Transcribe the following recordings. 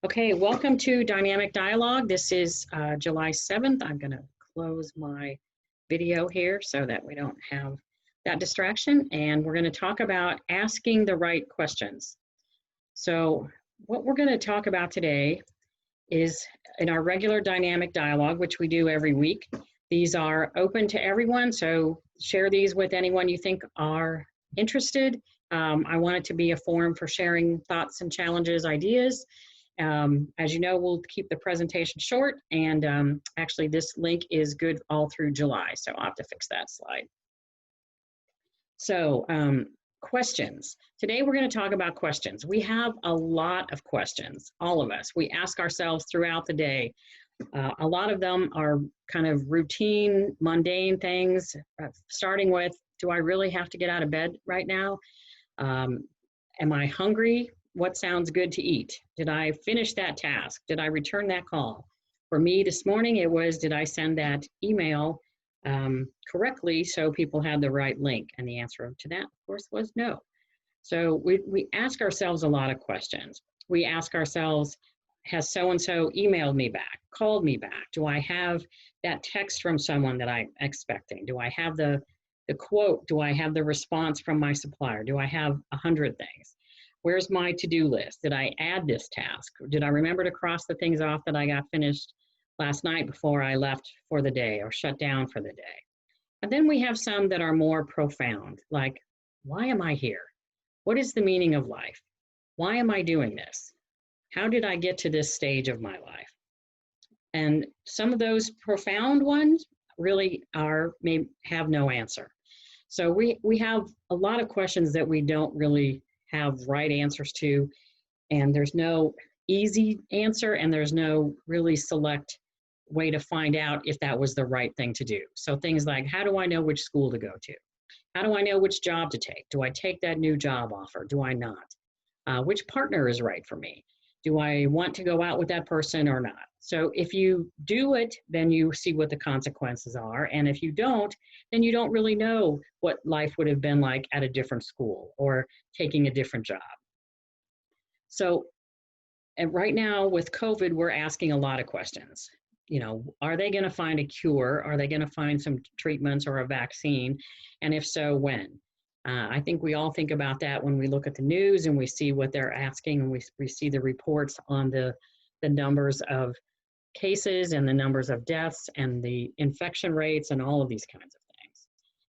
Okay, welcome to Dynamic Dialogue. This is July 7th. I'm going to close my video here so that we don't have that distraction. And we're going to talk about asking the right questions. So what we're going to talk about today is in our regular Dynamic Dialogue, which we do every week. These are open to everyone, so share these with anyone you think are interested. I want it to be a forum for sharing thoughts and challenges, ideas. As you know, we'll keep the presentation short, and actually this link is good all through July, so I'll have to fix that slide. So questions. Today we're going to talk about questions. We have a lot of questions, all of us. We ask ourselves throughout the day. A lot of them are kind of routine, mundane things, starting with, do I really have to get out of bed right now? Am I hungry? What sounds good to eat? Did I finish that task? Did I return that call? For me this morning, it was, did I send that email correctly so people had the right link? And the answer to that, of course, was no. So we ask ourselves a lot of questions. We ask ourselves, has so-and-so emailed me back, called me back? Do I have that text from someone that I'm expecting? Do I have the quote? Do I have the response from my supplier? Do I have 100 things? Where's my to-do list? Did I add this task? Did I remember to cross the things off that I got finished last night before I left for the day or shut down for the day? And then we have some that are more profound, like, why am I here? What is the meaning of life? Why am I doing this? How did I get to this stage of my life? And some of those profound ones really may have no answer. So we have a lot of questions that we don't really have right answers to, and there's no easy answer, and there's no really select way to find out if that was the right thing to do. So things like, how do I know which school to go to? How do I know which job to take? Do I take that new job offer? Do I not? Which partner is right for me? Do I want to go out with that person or not? So if you do it, then you see what the consequences are. And if you don't, then you don't really know what life would have been like at a different school or taking a different job. So, and right now with COVID, we're asking a lot of questions. You know, are they going to find a cure? Are they going to find some treatments or a vaccine? And if so, when? I think we all think about that when we look at the news and we see what they're asking, and we see the reports on the numbers of cases and the numbers of deaths and the infection rates and all of these kinds of things.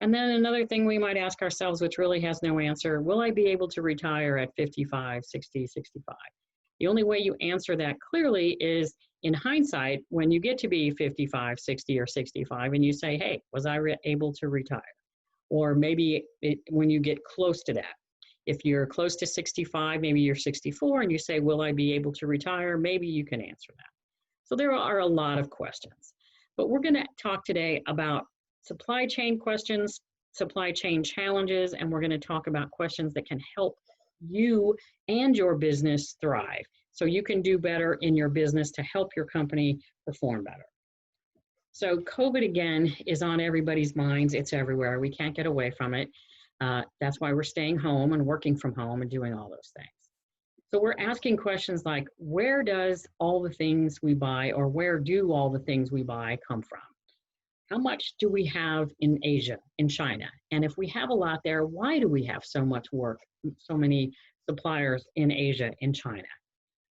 And then another thing we might ask ourselves, which really has no answer, will I be able to retire at 55, 60, 65? The only way you answer that clearly is in hindsight, when you get to be 55, 60, or 65, and you say, hey, was I able to retire? Or maybe when you get close to that. If you're close to 65, maybe you're 64, and you say, will I be able to retire? Maybe you can answer that. So there are a lot of questions. But we're going to talk today about supply chain questions, supply chain challenges, and we're going to talk about questions that can help you and your business thrive, so you can do better in your business to help your company perform better. So COVID, again, is on everybody's minds. It's everywhere. We can't get away from it. That's why we're staying home and working from home and doing all those things. So we're asking questions like, where does all the things we buy, or where do all the things we buy come from? How much do we have in Asia, in China? And if we have a lot there, why do we have so much work, so many suppliers in Asia, in China?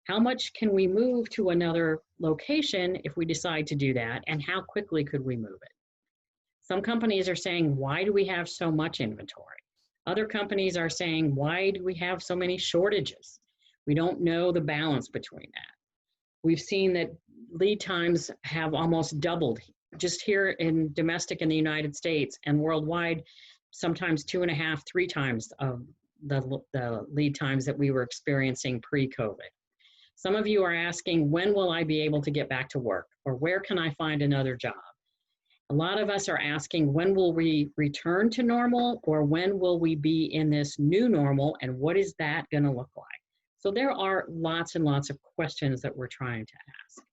How much can we move to another location if we decide to do that, and how quickly could we move it? Some companies are saying, why do we have so much inventory? Other companies are saying, why do we have so many shortages? We don't know the balance between that. We've seen that lead times have almost doubled just here in domestic in the United States, and worldwide, sometimes 2.5, 3 times of the lead times that we were experiencing pre-COVID. Some of you are asking, when will I be able to get back to work? Or where can I find another job? A lot of us are asking, when will we return to normal? Or when will we be in this new normal? And what is that going to look like? So there are lots and lots of questions that we're trying to ask,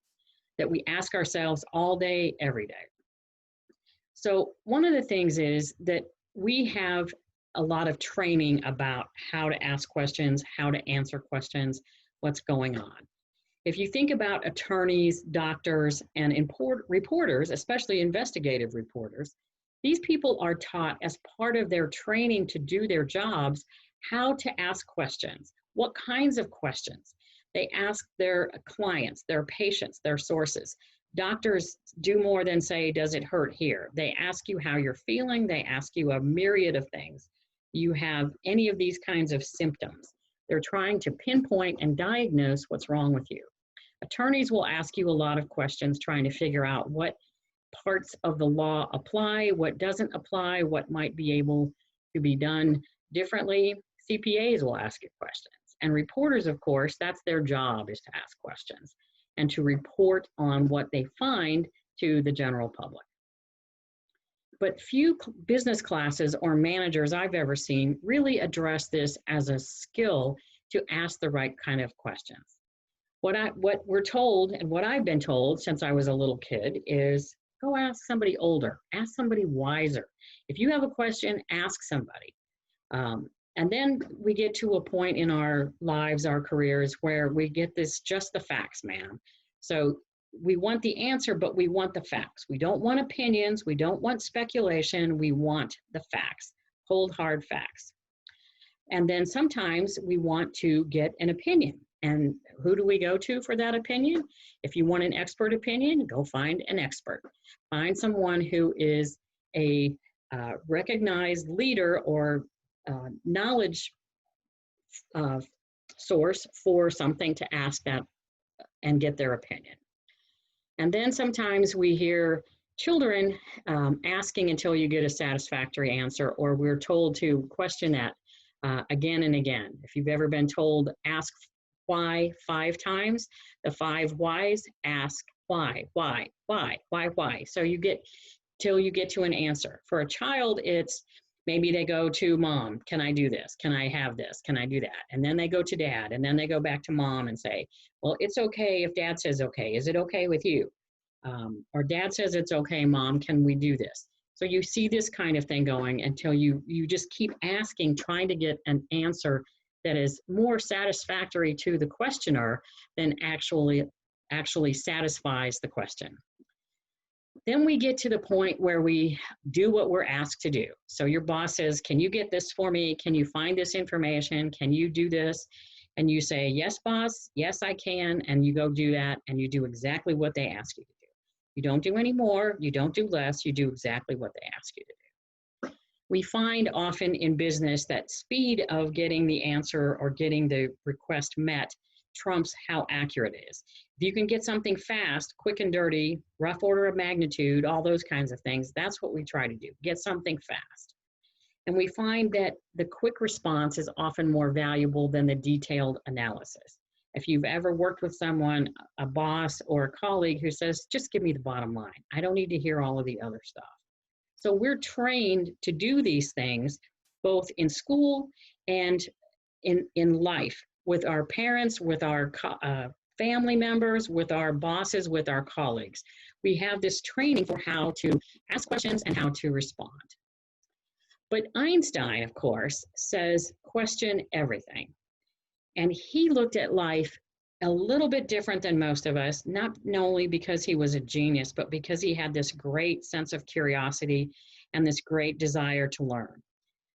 that we ask ourselves all day, every day. So one of the things is that we have a lot of training about how to ask questions, how to answer questions, what's going on. If you think about attorneys, doctors, and reporters, especially investigative reporters, these people are taught as part of their training to do their jobs how to ask questions. What kinds of questions? They ask their clients, their patients, their sources. Doctors do more than say, does it hurt here? They ask you how you're feeling. They ask you a myriad of things. You have any of these kinds of symptoms. They're trying to pinpoint and diagnose what's wrong with you. Attorneys will ask you a lot of questions trying to figure out what parts of the law apply, what doesn't apply, what might be able to be done differently. CPAs will ask you questions. And reporters, of course, that's their job, is to ask questions and to report on what they find to the general public. But few business classes or managers I've ever seen really address this as a skill to ask the right kind of questions. What we're told, and what I've been told since I was a little kid, is go ask somebody older, ask somebody wiser. If you have a question, ask somebody. And then we get to a point in our lives, our careers, where we get this just the facts, man. So we want the answer, but we want the facts. We don't want opinions. We don't want speculation. We want the facts, cold, hard facts. And then sometimes we want to get an opinion. And who do we go to for that opinion? If you want an expert opinion, go find an expert. Find someone who is a recognized leader or knowledge source for something to ask that and get their opinion. And then sometimes we hear children asking until you get a satisfactory answer, or we're told to question that again and again. If you've ever been told, ask why 5 times, the 5 whys, ask why. So you get till you get to an answer. For a child, it's maybe they go to mom, can I do this? Can I have this? Can I do that? And then they go to dad, and then they go back to mom and say, well, it's okay if dad says okay. Is it okay with you? Or dad says it's okay, mom, can we do this? So you see this kind of thing going until you just keep asking, trying to get an answer that is more satisfactory to the questioner than actually satisfies the question. Then we get to the point where we do what we're asked to do. So your boss says, can you get this for me? Can you find this information? Can you do this? And you say, yes, boss, yes, I can. And you go do that, and you do exactly what they ask you to do. You don't do any more, you don't do less, you do exactly what they ask you to do. We find often in business that speed of getting the answer or getting the request met trumps how accurate it is. If you can get something fast, quick and dirty, rough order of magnitude, all those kinds of things, that's what we try to do, get something fast. And we find that the quick response is often more valuable than the detailed analysis. If you've ever worked with someone, a boss or a colleague who says, just give me the bottom line, I don't need to hear all of the other stuff. So we're trained to do these things both in school and in life, with our parents, with our family members, with our bosses, with our colleagues. We have this training for how to ask questions and how to respond. But Einstein, of course, says question everything. And he looked at life a little bit different than most of us, not only because he was a genius, but because he had this great sense of curiosity and this great desire to learn.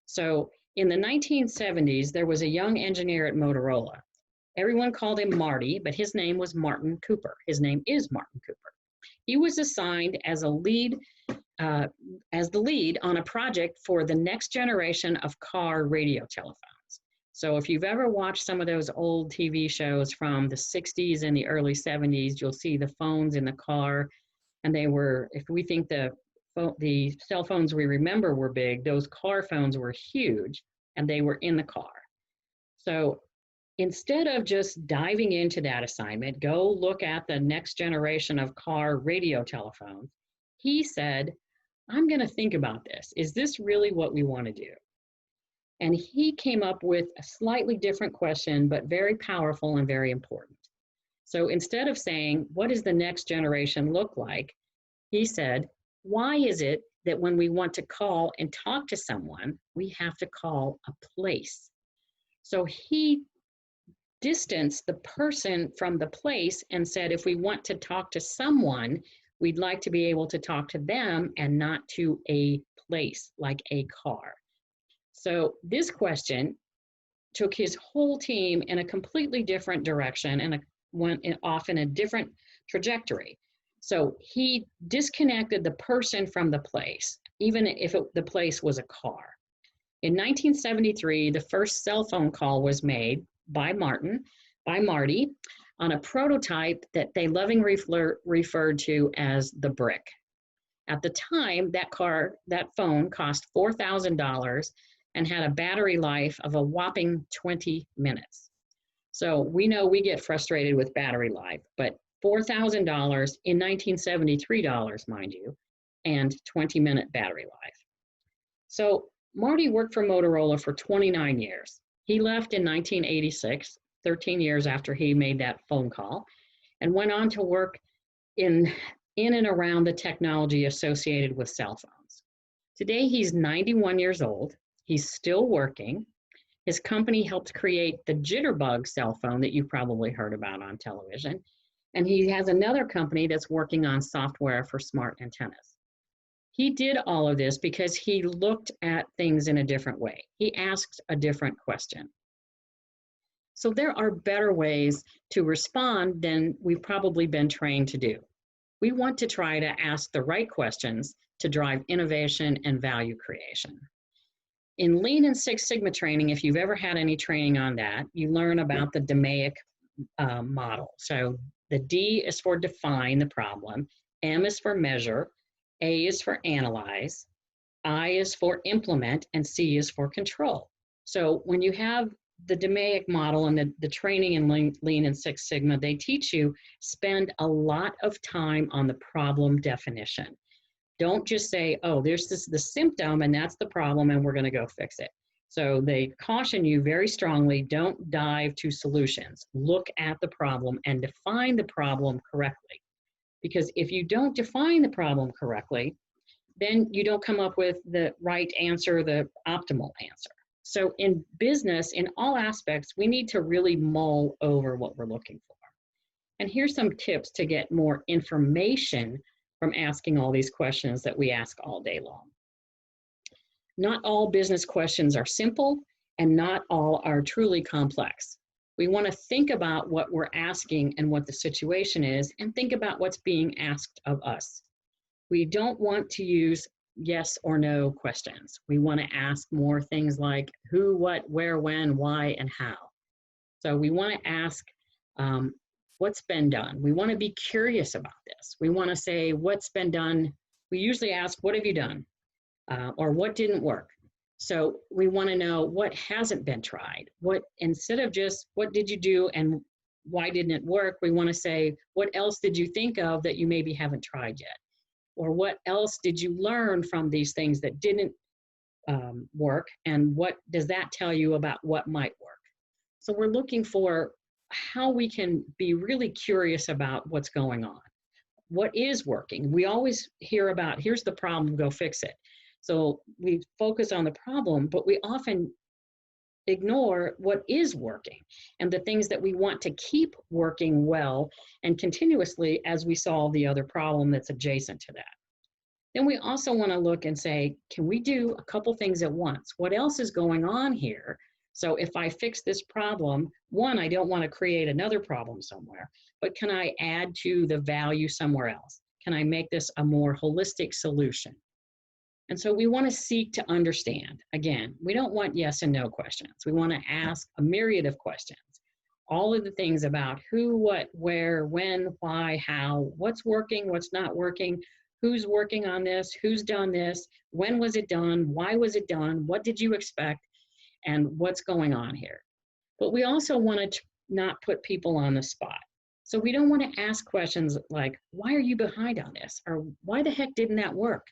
So in the 1970s, there was a young engineer at Motorola. Everyone called him Marty, but his name was Martin Cooper. His name is Martin Cooper. He was assigned as the lead on a project for the next generation of car radio telephones. So if you've ever watched some of those old TV shows from the 60s and the early 70s, you'll see the phones in the car. And they were, if we think the cell phones we remember were big, those car phones were huge, and they were in the car. So instead of just diving into that assignment, go look at the next generation of car radio telephones, he said, I'm going to think about this. Is this really what we want to do? And he came up with a slightly different question, but very powerful and very important. So instead of saying, what does the next generation look like? He said, why is it that when we want to call and talk to someone, we have to call a place? So he distanced the person from the place and said, if we want to talk to someone, we'd like to be able to talk to them and not to a place like a car. So this question took his whole team in a completely different direction and went off in a different trajectory. So he disconnected the person from the place, even if the place was a car. In 1973, the first cell phone call was made by Marty, on a prototype that they lovingly referred to as the Brick. At the time, that phone cost $4,000 and had a battery life of a whopping 20 minutes. So we know we get frustrated with battery life, but $4,000 in 1973 dollars, mind you, and 20-minute battery life. So Marty worked for Motorola for 29 years. He left in 1986, 13 years after he made that phone call, and went on to work in and around the technology associated with cell phones. Today, he's 91 years old. He's still working. His company helped create the Jitterbug cell phone that you probably heard about on television. And he has another company that's working on software for smart antennas. He did all of this because he looked at things in a different way. He asked a different question. So there are better ways to respond than we've probably been trained to do. We want to try to ask the right questions to drive innovation and value creation. In Lean and Six Sigma training, if you've ever had any training on that, you learn about the DMAIC model. So the D is for define the problem, M is for measure, A is for analyze, I is for implement, and C is for control. So when you have the DMAIC model and the training in Lean and Six Sigma, they teach you spend a lot of time on the problem definition. Don't just say, oh, there's the symptom and that's the problem and we're going to go fix it. So they caution you very strongly, don't dive to solutions. Look at the problem and define the problem correctly. Because if you don't define the problem correctly, then you don't come up with the right answer, the optimal answer. So in business, in all aspects, we need to really mull over what we're looking for. And here's some tips to get more information from asking all these questions that we ask all day long. Not all business questions are simple, and not all are truly complex. We want to think about what we're asking and what the situation is, and think about what's being asked of us. We don't want to use yes or no questions. We want to ask more things like who, what, where, when, why, and how. So we want to ask what's been done. We want to be curious about this. We want to say what's been done. We usually ask, what have you done? Or what didn't work? So we want to know what hasn't been tried. What, instead of just what did you do and why didn't it work, we want to say, what else did you think of that you maybe haven't tried yet? Or what else did you learn from these things that didn't work? And what does that tell you about what might work? So we're looking for how we can be really curious about what's going on. What is working? We always hear about, here's the problem, go fix it. So we focus on the problem, but we often ignore what is working and the things that we want to keep working well and continuously as we solve the other problem that's adjacent to that. Then we also want to look and say, can we do a couple things at once? What else is going on here? So if I fix this problem, one, I don't want to create another problem somewhere, but can I add to the value somewhere else? Can I make this a more holistic solution? And so we want to seek to understand. Again, we don't want yes and no questions. We want to ask a myriad of questions. All of the things about who, what, where, when, why, how, what's working, what's not working, who's working on this, who's done this, when was it done, why was it done, what did you expect, and what's going on here. But we also want to not put people on the spot. So we don't want to ask questions like, why are you behind on this? Or why the heck didn't that work?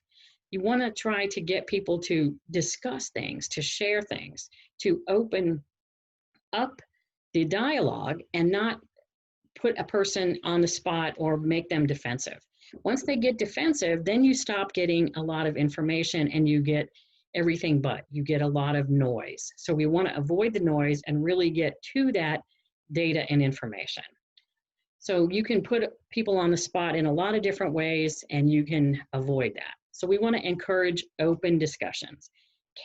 You want to try to get people to discuss things, to share things, to open up the dialogue and not put a person on the spot or make them defensive. Once they get defensive, then you stop getting a lot of information and you get everything but. You get a lot of noise. So we want to avoid the noise and really get to that data and information. So you can put people on the spot in a lot of different ways, and you can avoid that. So we want to encourage open discussions,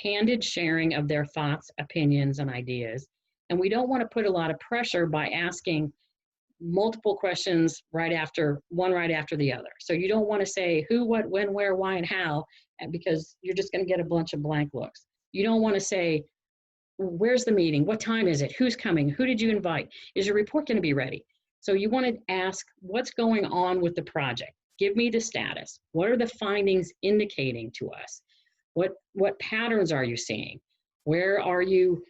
candid sharing of their thoughts, opinions, and ideas. And we don't want to put a lot of pressure by asking multiple questions right after the other. So you don't want to say who, what, when, where, why, and how, because you're just going to get a bunch of blank looks. You don't want to say, where's the meeting? What time is it? Who's coming? Who did you invite? Is your report going to be ready? So you want to ask, what's going on with the project? Give me the status. What are the findings indicating to us? What patterns are you seeing? Where are you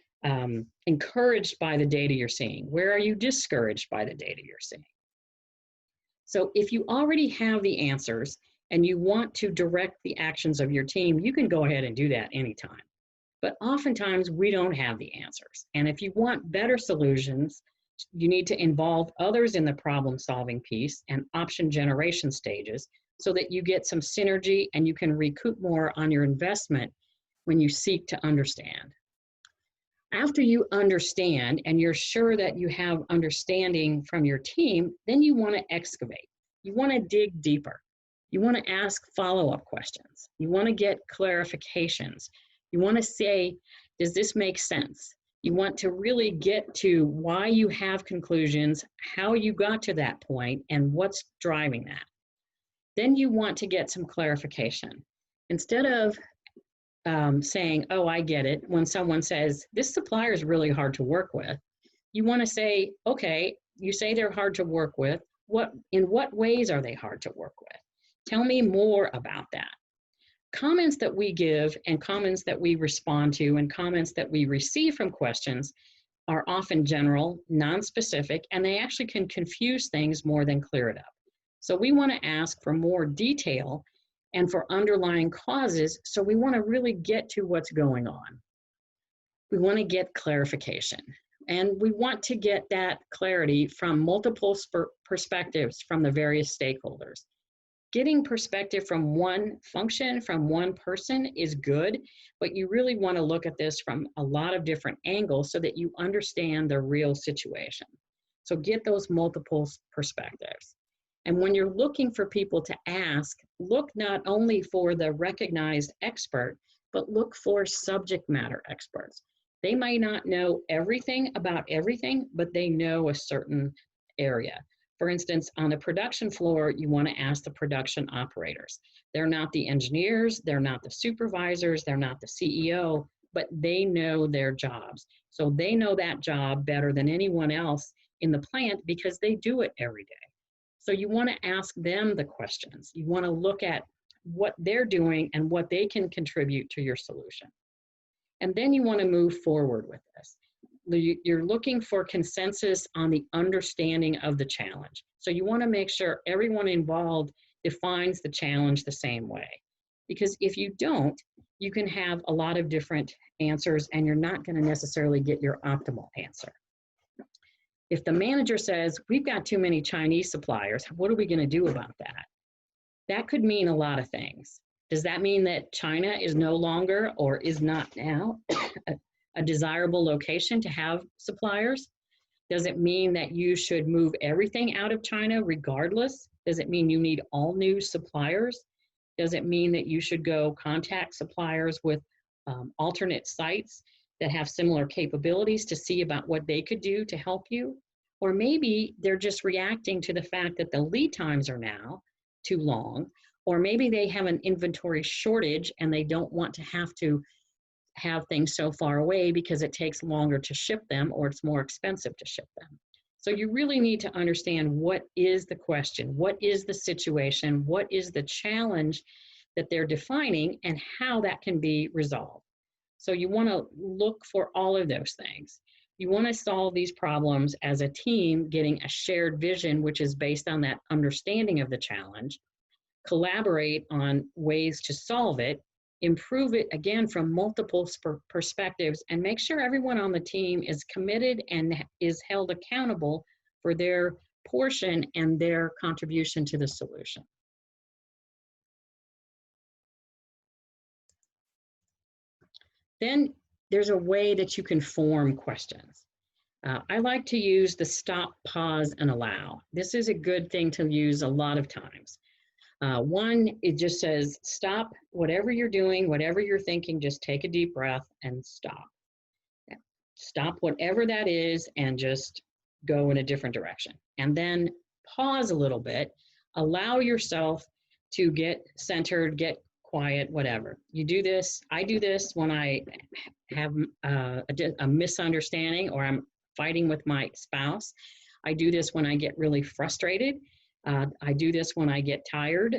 encouraged by the data you're seeing? Where are you discouraged by the data you're seeing? So if you already have the answers and you want to direct the actions of your team, you can go ahead and do that anytime. But oftentimes we don't have the answers. And if you want better solutions, you need to involve others in the problem-solving piece and option generation stages so that you get some synergy and you can recoup more on your investment when you seek to understand. After you understand and you're sure that you have understanding from your team, then you want to excavate. You want to dig deeper. You want to ask follow-up questions. You want to get clarifications. You want to say, does this make sense? You want to really get to why you have conclusions, how you got to that point, and what's driving that. Then you want to get some clarification. Instead of saying, oh, I get it, when someone says, this supplier is really hard to work with, you want to say, okay, you say they're hard to work with. In what ways are they hard to work with? Tell me more about that. Comments that we give and comments that we respond to and comments that we receive from questions are often general, non-specific, and they actually can confuse things more than clear it up. So we want to ask for more detail and for underlying causes, so we want to really get to what's going on. We want to get clarification, and we want to get that clarity from multiple perspectives from the various stakeholders. Getting perspective from one function, from one person is good, but you really want to look at this from a lot of different angles so that you understand the real situation. So get those multiple perspectives. And when you're looking for people to ask, look not only for the recognized expert, but look for subject matter experts. They might not know everything about everything, but they know a certain area. For instance, on the production floor, you want to ask the production operators. They're not the engineers, they're not the supervisors, they're not the CEO, but they know their jobs. So they know that job better than anyone else in the plant because they do it every day. So you want to ask them the questions. You want to look at what they're doing and what they can contribute to your solution. And then you want to move forward with this. You're looking for consensus on the understanding of the challenge. So you want to make sure everyone involved defines the challenge the same way. Because if you don't, you can have a lot of different answers and you're not going to necessarily get your optimal answer. If the manager says, we've got too many Chinese suppliers, what are we going to do about that? That could mean a lot of things. Does that mean that China is no longer or is not now a desirable location to have suppliers? Does it mean that you should move everything out of China regardless? Does it mean you need all new suppliers? Does it mean that you should go contact suppliers with alternate sites that have similar capabilities to see about what they could do to help you? Or maybe they're just reacting to the fact that the lead times are now too long, or maybe they have an inventory shortage and they don't want to have things so far away because it takes longer to ship them or it's more expensive to ship them. So you really need to understand what is the question, what is the situation, what is the challenge that they're defining and how that can be resolved. So you want to look for all of those things. You want to solve these problems as a team, getting a shared vision, which is based on that understanding of the challenge, collaborate on ways to solve it, improve it again from multiple perspectives, and make sure everyone on the team is committed and is held accountable for their portion and their contribution to the solution. Then there's a way that you can form questions. I like to use the stop, pause, and allow. This is a good thing to use a lot of times. One, it just says stop whatever you're doing, whatever you're thinking, just take a deep breath and stop. Stop whatever that is and just go in a different direction. And then pause a little bit, allow yourself to get centered, get quiet, whatever. You do this, I do this when I have a misunderstanding or I'm fighting with my spouse. I do this when I get really frustrated. I do this when I get tired.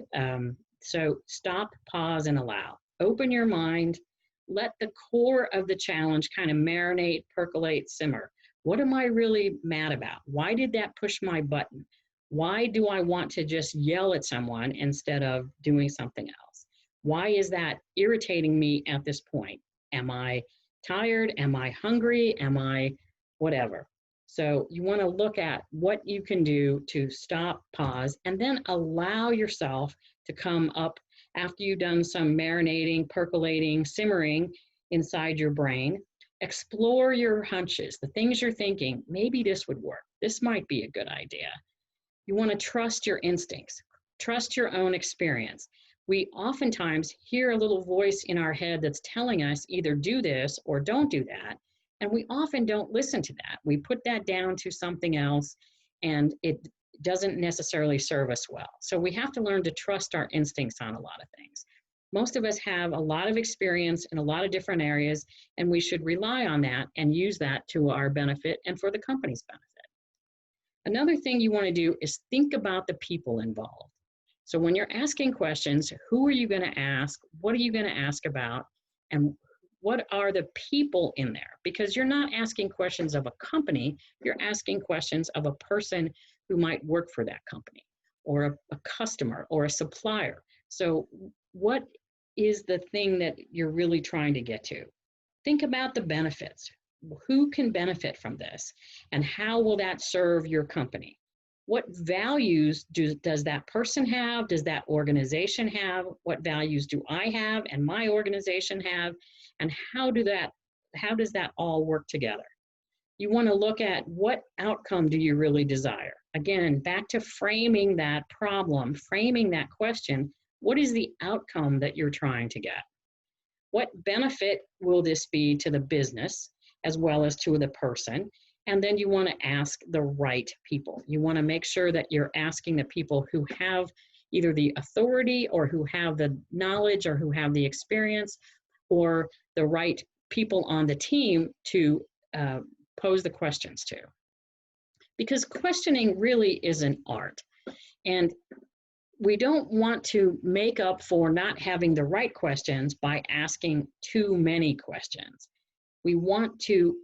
So stop, pause, and allow. Open your mind. Let the core of the challenge kind of marinate, percolate, simmer. What am I really mad about? Why did that push my button? Why do I want to just yell at someone instead of doing something else? Why is that irritating me at this point? Am I tired? Am I hungry? Am I whatever? So you want to look at what you can do to stop, pause, and then allow yourself to come up after you've done some marinating, percolating, simmering inside your brain. Explore your hunches, the things you're thinking, maybe this would work. This might be a good idea. You want to trust your instincts, trust your own experience. We oftentimes hear a little voice in our head that's telling us either do this or don't do that. And we often don't listen to that. We put that down to something else and it doesn't necessarily serve us well. So we have to learn to trust our instincts on a lot of things. Most of us have a lot of experience in a lot of different areas, and we should rely on that and use that to our benefit and for the company's benefit. Another thing you want to do is think about the people involved. So when you're asking questions, who are you going to ask? What are you going to ask about? And what are the people in there? Because you're not asking questions of a company, you're asking questions of a person who might work for that company, or a customer, or a supplier. So what is the thing that you're really trying to get to? Think about the benefits. Who can benefit from this? And how will that serve your company? What values does that person have? Does that organization have? What values do I have and my organization have? And how does that all work together? You want to look at what outcome do you really desire? Again, back to framing that problem, framing that question. What is the outcome that you're trying to get? What benefit will this be to the business as well as to the person? And then you want to ask the right people. You want to make sure that you're asking the people who have either the authority or who have the knowledge or who have the experience or the right people on the team to pose the questions to. Because questioning really is an art. And we don't want to make up for not having the right questions by asking too many questions. We want to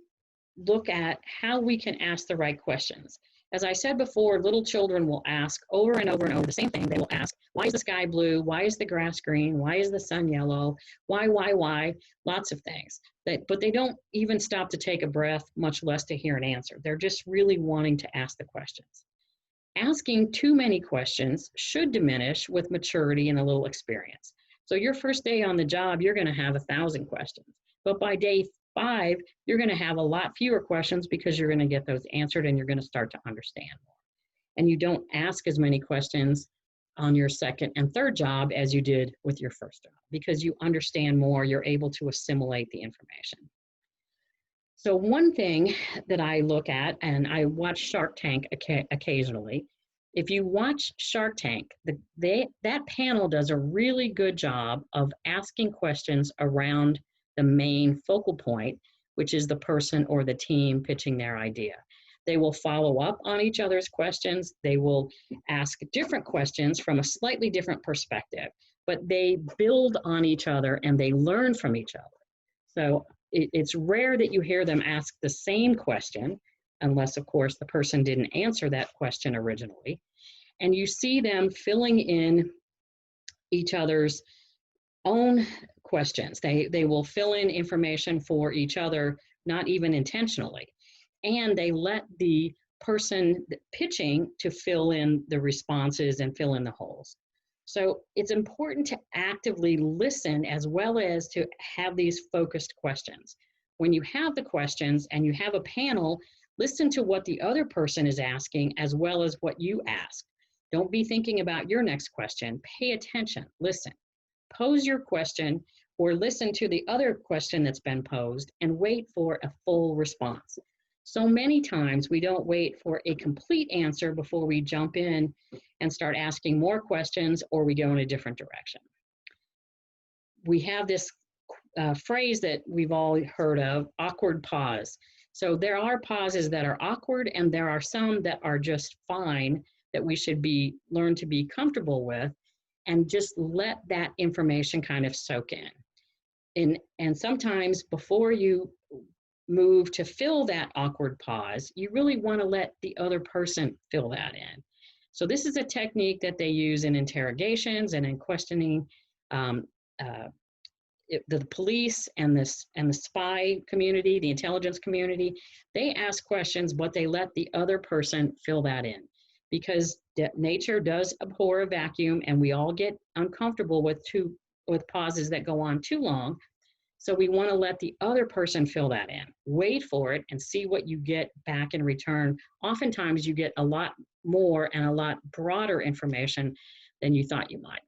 look at how we can ask the right questions. As I said before, little children will ask over and over and over the same thing. They will ask, why is the sky blue? Why is the grass green? Why is the sun yellow? Why? Lots of things. But they don't even stop to take a breath, much less to hear an answer. They're just really wanting to ask the questions. Asking too many questions should diminish with maturity and a little experience. So your first day on the job, you're going to have 1,000 questions. But by day 5, you're going to have a lot fewer questions because you're going to get those answered and you're going to start to understand more. And you don't ask as many questions on your second and third job as you did with your first job because you understand more, you're able to assimilate the information. So one thing that I look at, and I watch Shark Tank occasionally, if you watch Shark Tank, that panel does a really good job of asking questions around the main focal point, which is the person or the team pitching their idea. They will follow up on each other's questions. They will ask different questions from a slightly different perspective, but they build on each other and they learn from each other. So it's rare that you hear them ask the same question, unless, of course, the person didn't answer that question originally. And you see them filling in each other's own questions. They will fill in information for each other, not even intentionally. And they let the person pitching to fill in the responses and fill in the holes. So it's important to actively listen as well as to have these focused questions. When you have the questions and you have a panel, Listen to what the other person is asking as well as what you ask. Don't be thinking about your next question. Pay attention, listen. Pose your question or listen to the other question that's been posed and wait for a full response. So many times we don't wait for a complete answer before we jump in and start asking more questions, or we go in a different direction. We have this phrase that we've all heard of, awkward pause. So there are pauses that are awkward, and there are some that are just fine that we should learn to be comfortable with, and just let that information kind of soak in. And sometimes before you move to fill that awkward pause, you really want to let the other person fill that in. So this is a technique that they use in interrogations and in questioning the police and the spy community, the intelligence community. They ask questions, but they let the other person fill that in, because nature does abhor a vacuum, and we all get uncomfortable with pauses that go on too long. So we want to let the other person fill that in. Wait for it and see what you get back in return. Oftentimes you get a lot more and a lot broader information than you thought you might.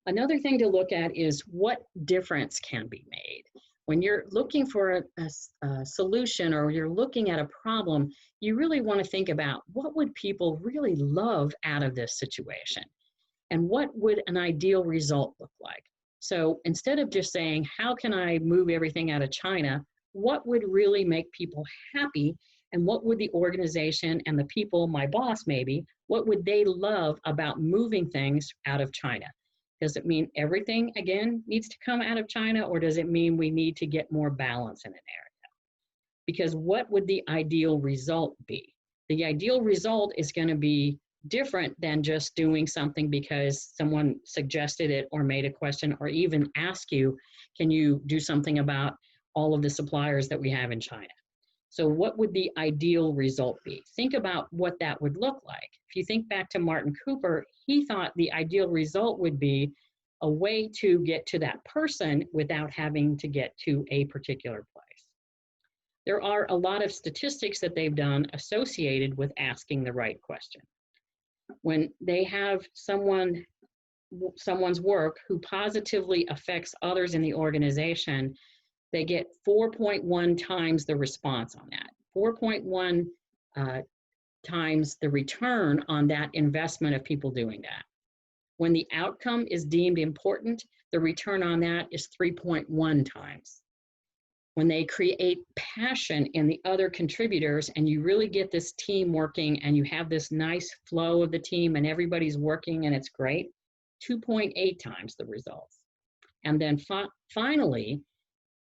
Another thing to look at is what difference can be made. When you're looking for a solution, or you're looking at a problem, you really want to think about what would people really love out of this situation, and what would an ideal result look like. So instead of just saying, how can I move everything out of China, what would really make people happy, and what would the organization and the people, my boss maybe, what would they love about moving things out of China? Does it mean everything, again, needs to come out of China, or does it mean we need to get more balance in an area? Because what would the ideal result be? The ideal result is going to be different than just doing something because someone suggested it or made a question or even asked you, can you do something about all of the suppliers that we have in China? So what would the ideal result be? Think about what that would look like. If you think back to Martin Cooper, he thought the ideal result would be a way to get to that person without having to get to a particular place. There are a lot of statistics that they've done associated with asking the right question. When they have someone's work who positively affects others in the organization, they get 4.1 times the response on that, 4.1 times the return on that investment of people doing that. When the outcome is deemed important, the return on that is 3.1 times. When they create passion in the other contributors, and you really get this team working, and you have this nice flow of the team and everybody's working and it's great, 2.8 times the results. And then finally,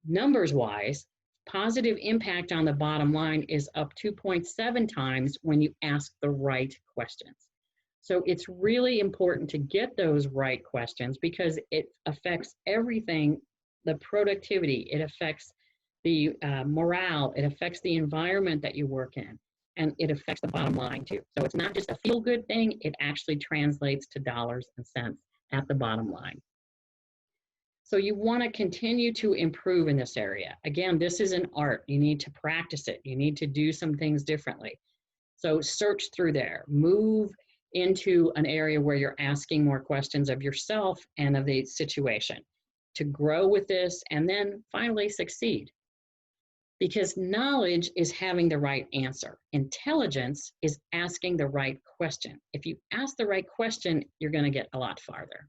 numbers-wise, positive impact on the bottom line is up 2.7 times when you ask the right questions. So it's really important to get those right questions, because it affects everything, the productivity, it affects the morale, it affects the environment that you work in, and it affects the bottom line too. So it's not just a feel-good thing, it actually translates to dollars and cents at the bottom line. So you want to continue to improve in this area. Again, this is an art. You need to practice it. You need to do some things differently. So search through there. Move into an area where you're asking more questions of yourself and of the situation to grow with this, and then finally succeed. Because knowledge is having the right answer. Intelligence is asking the right question. If you ask the right question, you're going to get a lot farther.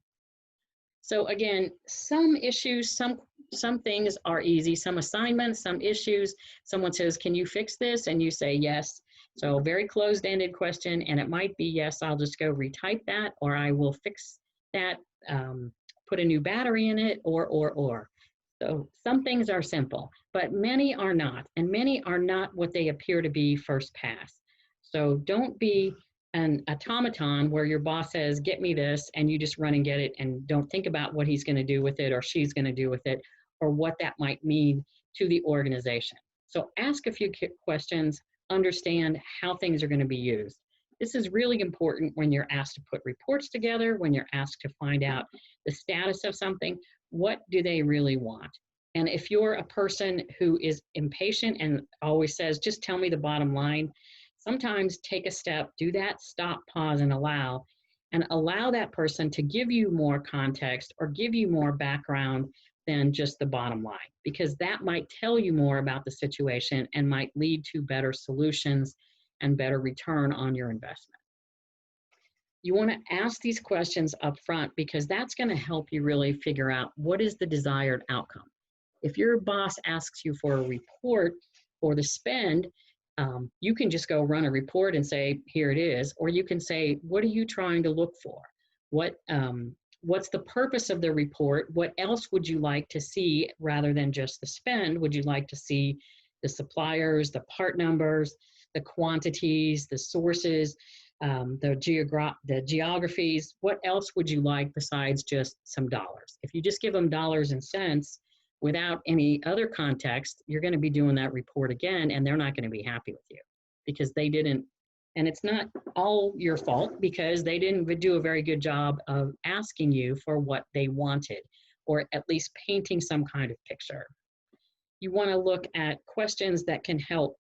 So again, some issues, some things are easy, some assignments, some issues. Someone says, can you fix this? And you say yes. So very closed-ended question, and it might be, yes, I'll just go retype that, or I will fix that, put a new battery in it, or. So some things are simple, but many are not, and many are not what they appear to be first pass. So don't be an automaton where your boss says, get me this, and you just run and get it and don't think about what he's going to do with it or she's going to do with it, or what that might mean to the organization. So ask a few questions, understand how things are going to be used. This is really important when you're asked to put reports together, when you're asked to find out the status of something. What do they really want? And if you're a person who is impatient and always says, just tell me the bottom line, sometimes take a step, do that stop, pause, and allow that person to give you more context or give you more background than just the bottom line, because that might tell you more about the situation and might lead to better solutions and better return on your investment. You want to ask these questions up front because that's going to help you really figure out what is the desired outcome. If your boss asks you for a report for the spend, you can just go run a report and say, here it is. Or you can say, what are you trying to look for? What's the purpose of the report? What else would you like to see rather than just the spend? Would you like to see the suppliers, the part numbers, the quantities, the sources, the geographies? What else would you like besides just some dollars? If you just give them dollars and cents without any other context, you're going to be doing that report again, and they're not going to be happy with you because they didn't. And it's not all your fault because they didn't do a very good job of asking you for what they wanted, or at least painting some kind of picture. You want to look at questions that can help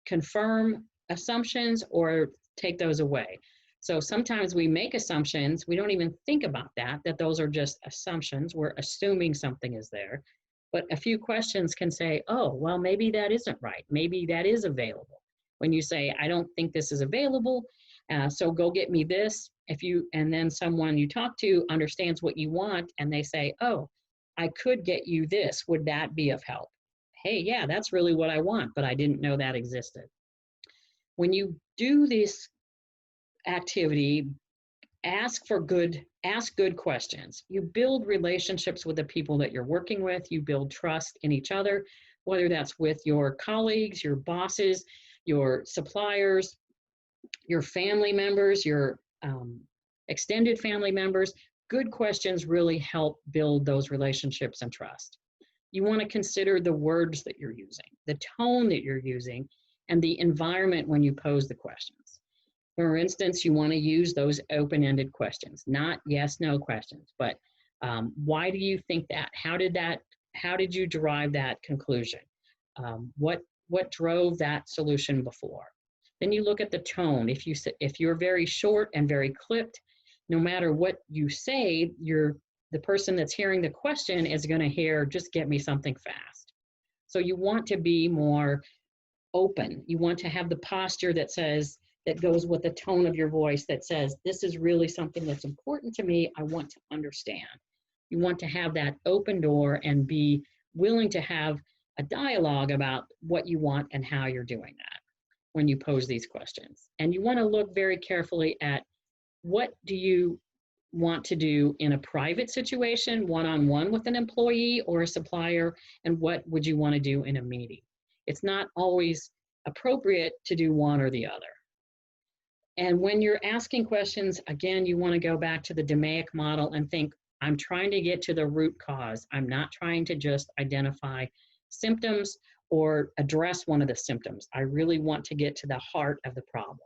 confirm assumptions or take those away. So sometimes we make assumptions, we don't even think about that those are just assumptions. We're assuming something is there. But a few questions can say, oh, well, maybe that isn't right. Maybe that is available. When you say, I don't think this is available, so go get me this. And then someone you talk to understands what you want and they say, oh, I could get you this. Would that be of help? Hey, yeah, that's really what I want, but I didn't know that existed. When you do this activity, ask good questions. You build relationships with the people that you're working with. You build trust in each other, whether that's with your colleagues, your bosses, your suppliers, your family members, your extended family members. Good questions really help build those relationships and trust. You want to consider the words that you're using, the tone that you're using, and the environment when you pose the questions. For instance, you want to use those open-ended questions, not yes/no questions, but why do you think that? How did you derive that conclusion? What drove that solution before? Then you look at the tone. If you're very short and very clipped, no matter what you say, the person that's hearing the question is going to hear, just get me something fast. So you want to be more open. You want to have the posture that goes with the tone of your voice that says, this is really something that's important to me. I want to understand. You want to have that open door and be willing to have a dialogue about what you want and how you're doing that when you pose these questions. And you want to look very carefully at what do you want to do in a private situation, one-on-one with an employee or a supplier, and what would you want to do in a meeting? It's not always appropriate to do one or the other. And when you're asking questions, again, you want to go back to the DMAIC model and think, I'm trying to get to the root cause. I'm not trying to just identify symptoms or address one of the symptoms. I really want to get to the heart of the problem.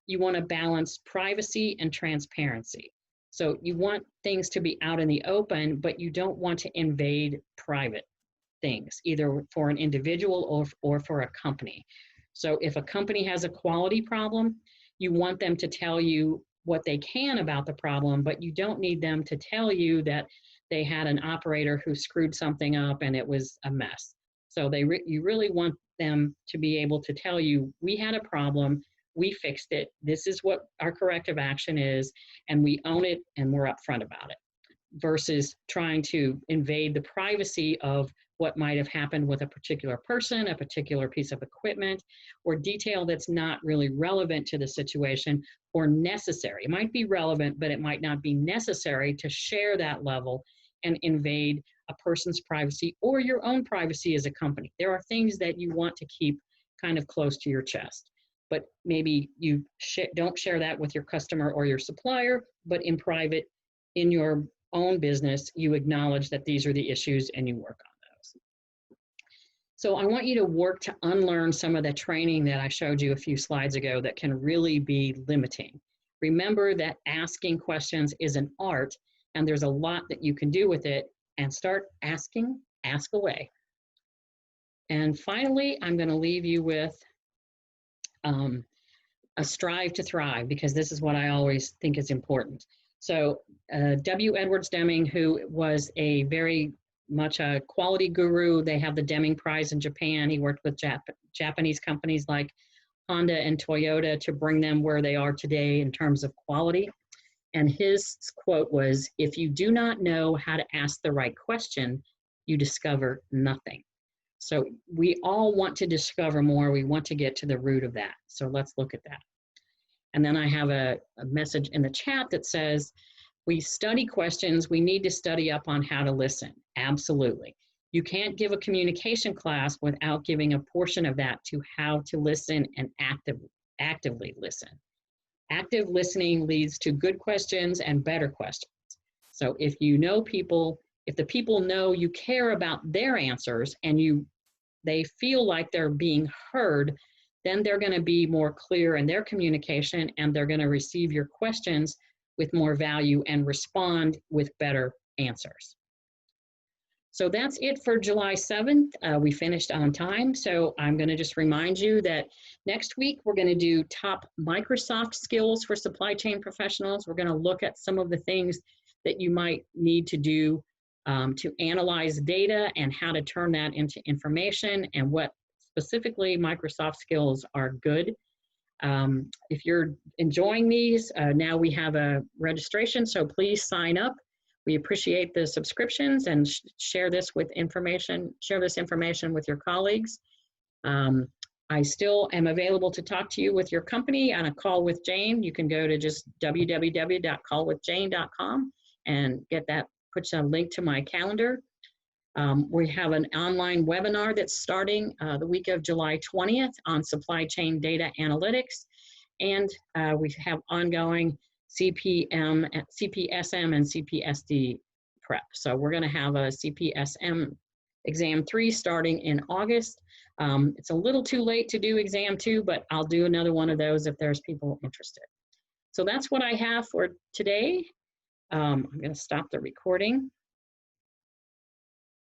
You want to balance privacy and transparency. So you want things to be out in the open, but you don't want to invade private things, either for an individual or for a company. So if a company has a quality problem, you want them to tell you what they can about the problem, but you don't need them to tell you that they had an operator who screwed something up and it was a mess. So you really want them to be able to tell you, we had a problem, we fixed it, this is what our corrective action is, and we own it and we're upfront about it, versus trying to invade the privacy of what might have happened with a particular person, a particular piece of equipment, or detail that's not really relevant to the situation or necessary. It might be relevant, but it might not be necessary to share that level and invade a person's privacy or your own privacy as a company. There are things that you want to keep kind of close to your chest, but maybe you don't share that with your customer or your supplier, but in private, in your own business, you acknowledge that these are the issues and you work on those. So I want you to work to unlearn some of the training that I showed you a few slides ago that can really be limiting. Remember that asking questions is an art, and there's a lot that you can do with it, and start asking ask away. And finally, I'm going to leave you with a strive to thrive, because this is what I always think is important. So W. Edwards Deming, who was a very much a quality guru, they have the Deming Prize in Japan. He worked with Japanese companies like Honda and Toyota to bring them where they are today in terms of quality. And his quote was, "If you do not know how to ask the right question, you discover nothing." So we all want to discover more. We want to get to the root of that. So let's look at that. And then I have a message in the chat that says, we study questions, we need to study up on how to listen. Absolutely. You can't give a communication class without giving a portion of that to how to listen and actively listen. Active listening leads to good questions and better questions. So if you know people, if the people know you care about their answers and they feel like they're being heard, then they're going to be more clear in their communication, and they're going to receive your questions with more value and respond with better answers. So that's it for July 7th. We finished on time. So I'm going to just remind you that next week we're going to do top Microsoft skills for supply chain professionals. We're going to look at some of the things that you might need to do to analyze data and how to turn that into information, and what specifically Microsoft skills are good. If you're enjoying these, now we have a registration, so please sign up. We appreciate the subscriptions, and share this with share this information with your colleagues. I still am available to talk to you with your company on a call with Jane. You can go to just www.callwithjane.com and get that, puts a link to my calendar. We have an online webinar that's starting the week of July 20th on supply chain data analytics. And we have ongoing CPSM and CPSD prep. So we're going to have a CPSM exam 3 starting in August. It's a little too late to do exam 2, but I'll do another one of those if there's people interested. So that's what I have for today. I'm going to stop the recording.